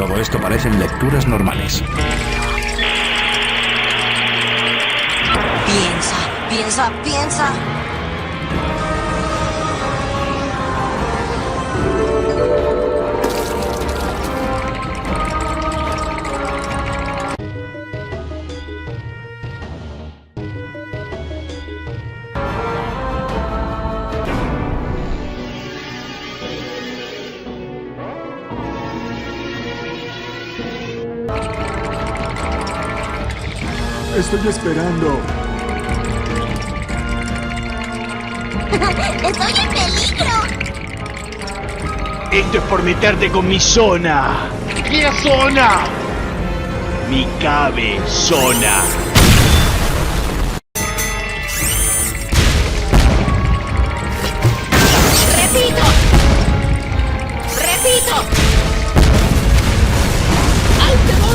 Todo esto parecen lecturas normales. Piensa, piensa, piensa. Estoy esperando. ¡Estoy en peligro! Esto es por meterte con mi zona. ¿Qué zona? Mi cabezona. ¡Repito! ¡Repito! ¡Ay, te voy!